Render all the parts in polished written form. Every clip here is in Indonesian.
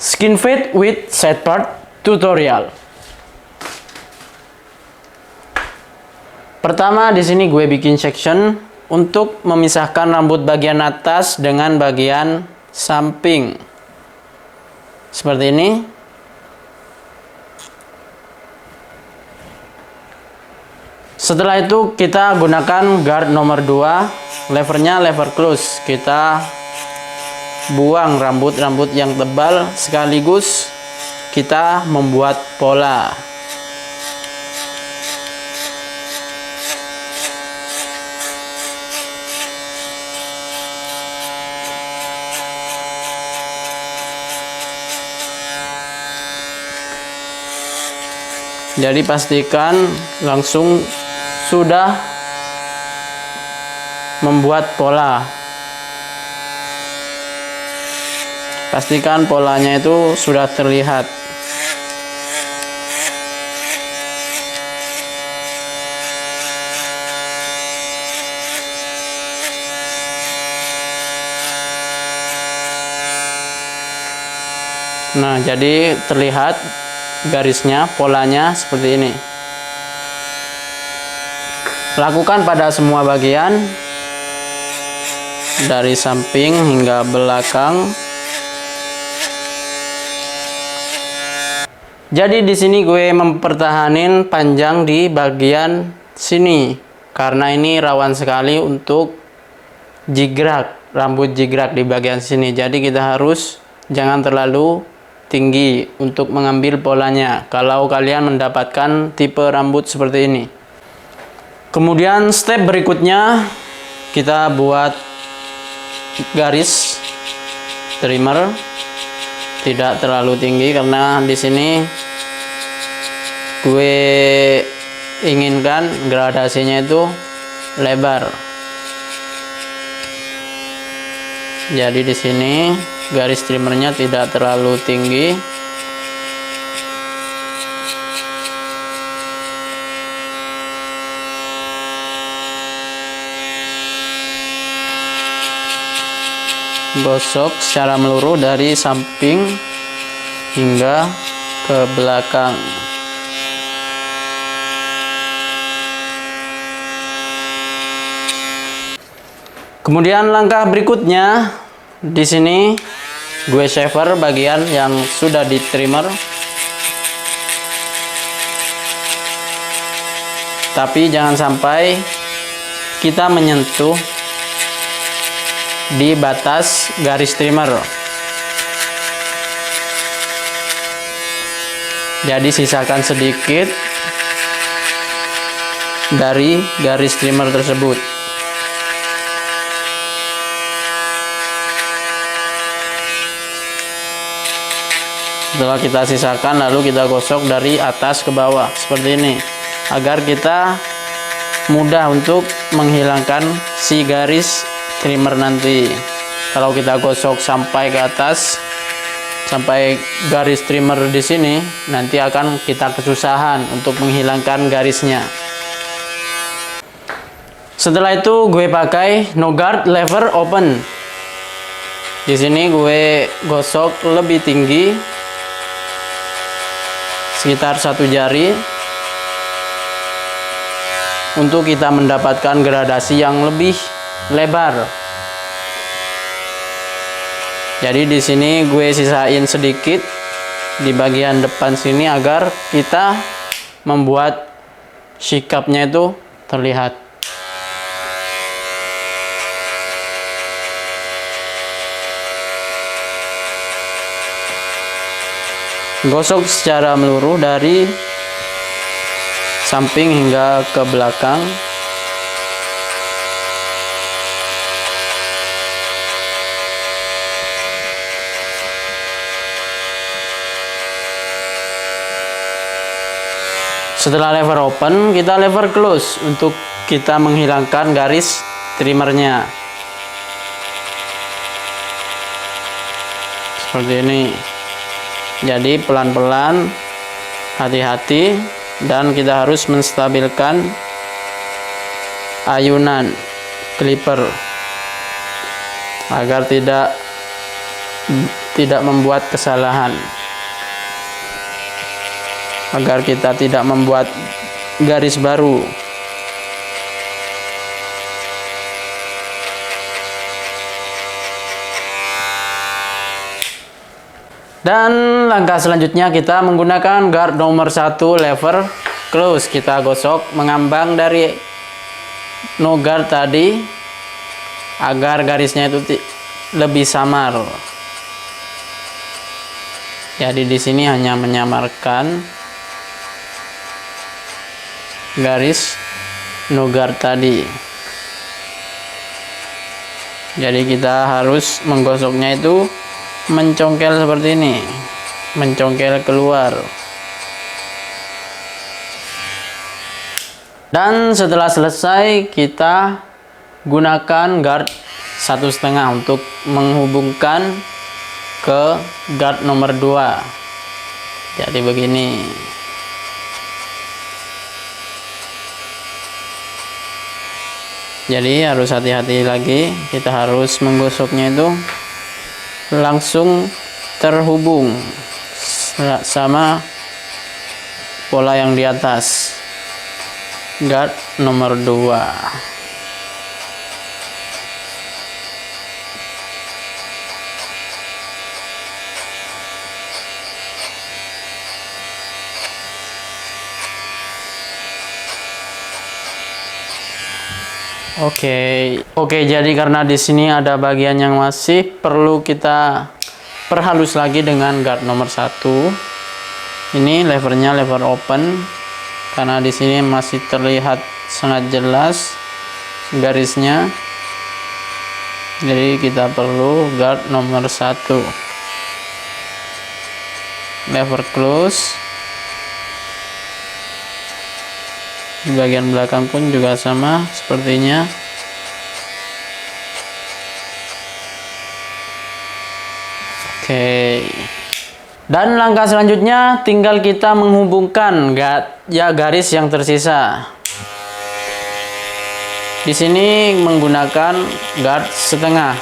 Skin fade with side part tutorial. Pertama, di sini gue bikin section untuk memisahkan rambut bagian atas dengan bagian samping. Seperti ini. Setelah itu kita gunakan guard nomor 2, levernya lever close. Kita buang rambut-rambut yang tebal sekaligus kita membuat pola. Jadi pastikan langsung sudah membuat pola. Pastikan polanya itu sudah terlihat. Nah, jadi terlihat garisnya, polanya seperti ini. Lakukan pada semua bagian dari samping hingga belakang. Jadi di sini gue mempertahanin panjang di bagian sini karena ini rawan sekali untuk jigrak, rambut jigrak di bagian sini. Jadi kita harus jangan terlalu tinggi untuk mengambil polanya kalau kalian mendapatkan tipe rambut seperti ini. Kemudian step berikutnya kita buat garis trimmer, tidak terlalu tinggi karena di sini gue inginkan gradasinya itu lebar. Jadi di sini garis trimmernya tidak terlalu tinggi. Gosok secara meluruh dari samping hingga ke belakang. Kemudian langkah berikutnya, di sini gue shaver bagian yang sudah di trimmer. Tapi jangan sampai kita menyentuh di batas garis trimmer. Jadi sisakan sedikit dari garis trimmer tersebut. Setelah kita sisakan, lalu kita gosok dari atas ke bawah seperti ini, agar kita mudah untuk menghilangkan si garis trimmer nanti. Kalau kita gosok sampai ke atas, sampai garis trimmer di sini, nanti akan kita kesusahan untuk menghilangkan garisnya. Setelah itu gue pakai no guard lever open. Di sini gue gosok lebih tinggi, sekitar 1 jari, untuk kita mendapatkan gradasi yang lebih lebar. Jadi di sini gue sisain sedikit di bagian depan sini agar kita membuat sikapnya itu terlihat. Gosok secara meluruh dari samping hingga ke belakang. Setelah lever open, kita lever close untuk kita menghilangkan garis trimmernya. Seperti ini. Jadi pelan-pelan, hati-hati, dan kita harus menstabilkan ayunan clipper agar tidak tidak membuat kesalahan, agar kita tidak membuat garis baru. Dan langkah selanjutnya kita menggunakan guard nomor 1 lever close. Kita gosok mengambang dari no guard tadi agar garisnya itu lebih samar. Jadi di sini hanya menyamarkan garis no guard tadi. Jadi kita harus menggosoknya itu mencongkel seperti ini, mencongkel keluar. Dan setelah selesai, kita gunakan guard 1,5 untuk menghubungkan ke guard nomor 2. Jadi begini. Jadi harus hati-hati lagi, kita harus menggosoknya itu langsung terhubung sama pola yang di atas guard nomor 2. Oke, jadi karena di sini ada bagian yang masih perlu kita perhalus lagi dengan guard nomor 1. Ini levernya lever open, karena di sini masih terlihat sangat jelas garisnya. Jadi kita perlu guard nomor 1 lever close. Di bagian belakang pun juga sama sepertinya. Oke. Dan langkah selanjutnya tinggal kita menghubungkan garis yang tersisa. Di sini menggunakan guard setengah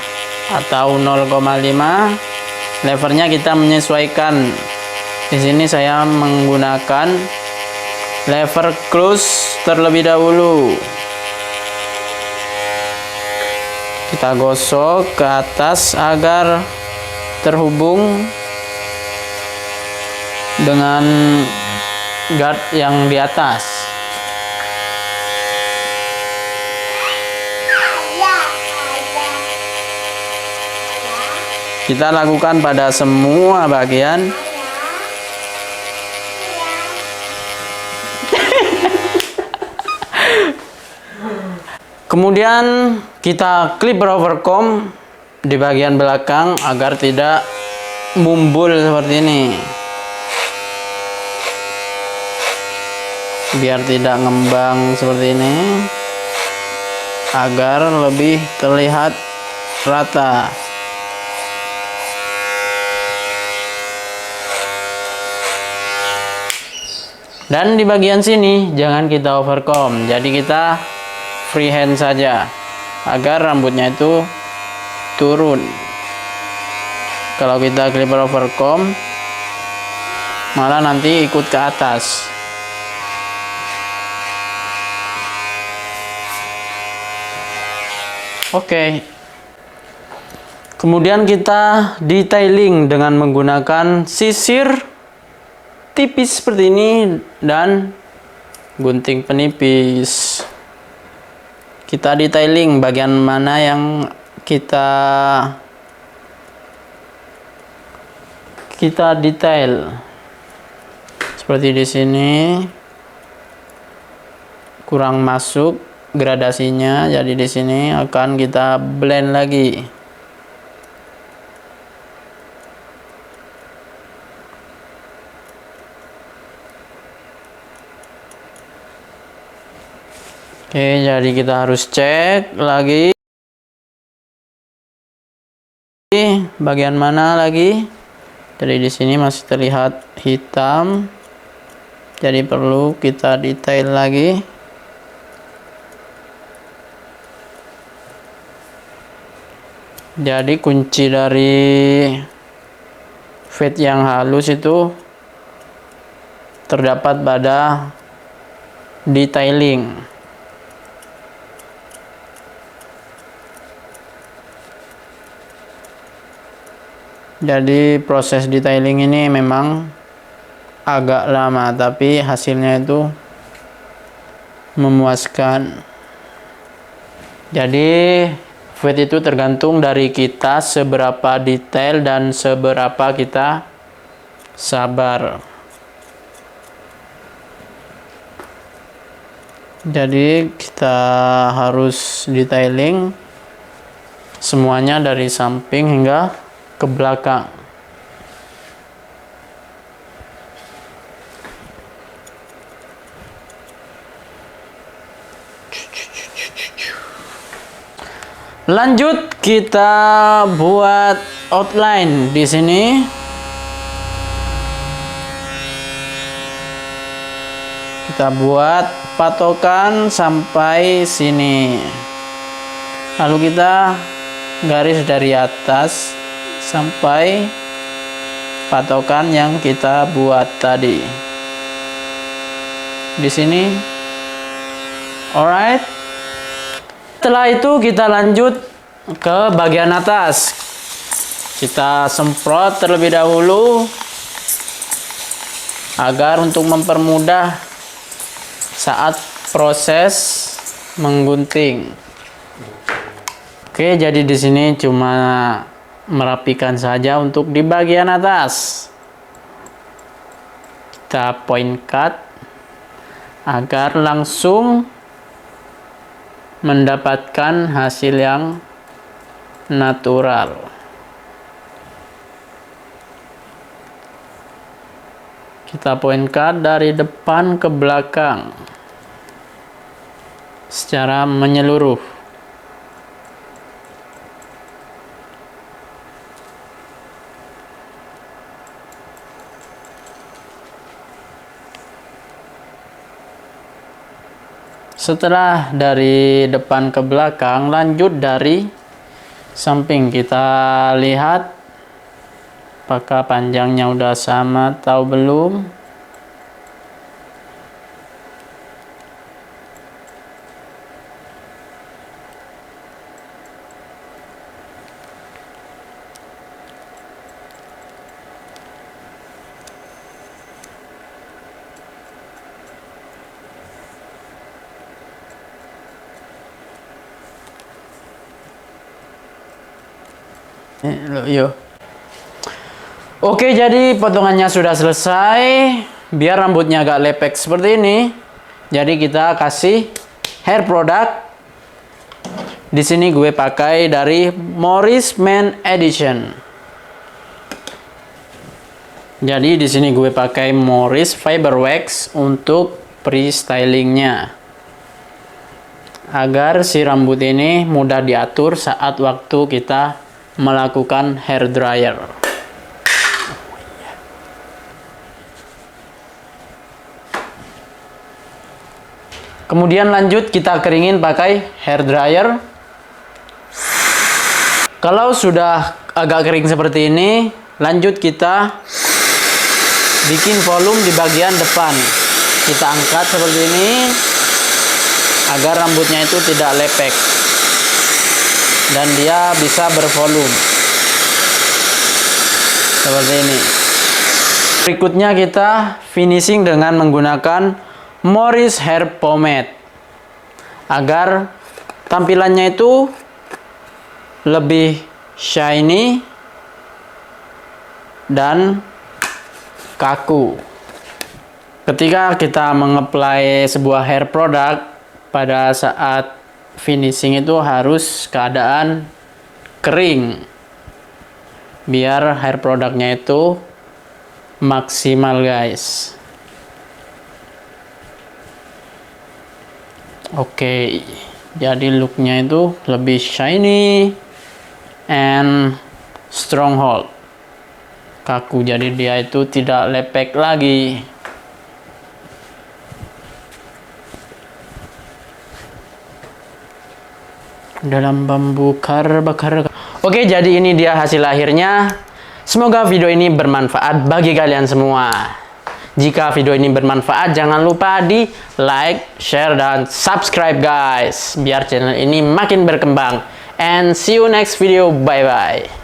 atau 0,5. Levernya kita menyesuaikan. Di sini saya menggunakan lever close terlebih dahulu. Kita gosok ke atas agar terhubung dengan guard yang di atas. Kita lakukan pada semua bagian. Kemudian kita klip overcomb di bagian belakang agar tidak mumbul seperti ini, biar tidak ngembang seperti ini, agar lebih terlihat rata. Dan di bagian sini jangan kita overcomb, jadi kita freehand saja agar rambutnya itu turun. Kalau kita clipper overcomb malah nanti ikut ke atas. Oke. Kemudian kita detailing dengan menggunakan sisir tipis seperti ini dan gunting penipis. Kita detailing bagian mana yang kita detail. Seperti di sini kurang masuk gradasinya, jadi di sini akan kita blend lagi. Oke, jadi kita harus cek lagi bagian mana lagi. Jadi di sini masih terlihat hitam, jadi perlu kita detail lagi. Jadi kunci dari fade yang halus itu terdapat pada detailing. Jadi proses detailing ini memang agak lama, tapi hasilnya itu memuaskan. Jadi fade itu tergantung dari kita seberapa detail dan seberapa kita sabar. Jadi kita harus detailing semuanya dari samping hingga ke belakang. Lanjut kita buat outline di sini. Kita buat patokan sampai sini. Lalu kita garis dari atas sampai patokan yang kita buat tadi. Di sini. Alright. Setelah itu kita lanjut ke bagian atas. Kita semprot terlebih dahulu agar untuk mempermudah saat proses menggunting. Oke, jadi di sini cuma merapikan saja untuk di bagian atas. Kita point cut agar langsung mendapatkan hasil yang natural. Kita point cut dari depan ke belakang secara menyeluruh. Setelah dari depan ke belakang, lanjut dari samping. Kita lihat apakah panjangnya udah sama atau belum. Yuk. Oke, jadi potongannya sudah selesai. Biar rambutnya agak lepek seperti ini, jadi kita kasih hair product. Di sini gue pakai dari Morris Men Edition. Jadi di sini gue pakai Morris Fiber Wax untuk pre-stylingnya, agar si rambut ini mudah diatur saat waktu kita melakukan hair dryer. Kemudian lanjut kita keringin pakai hair dryer. Kalau sudah agak kering seperti ini, lanjut kita bikin volume di bagian depan. Kita angkat seperti ini agar rambutnya itu tidak lepek dan dia bisa bervolume seperti ini. Berikutnya kita finishing dengan menggunakan Morris Hair Pomade agar tampilannya itu lebih shiny dan kaku. Ketika kita mengapply sebuah hair product, pada saat finishing itu harus keadaan kering biar hair produknya itu maksimal, guys. Oke, jadi looknya itu lebih shiny and stronghold, kaku, jadi dia itu tidak lepek lagi. Dalam bambu bakar. Oke, jadi ini dia hasil akhirnya. Semoga video ini bermanfaat bagi kalian semua. Jika video ini bermanfaat, jangan lupa di like, share, dan subscribe guys, biar channel ini makin berkembang. And see you next video. Bye bye.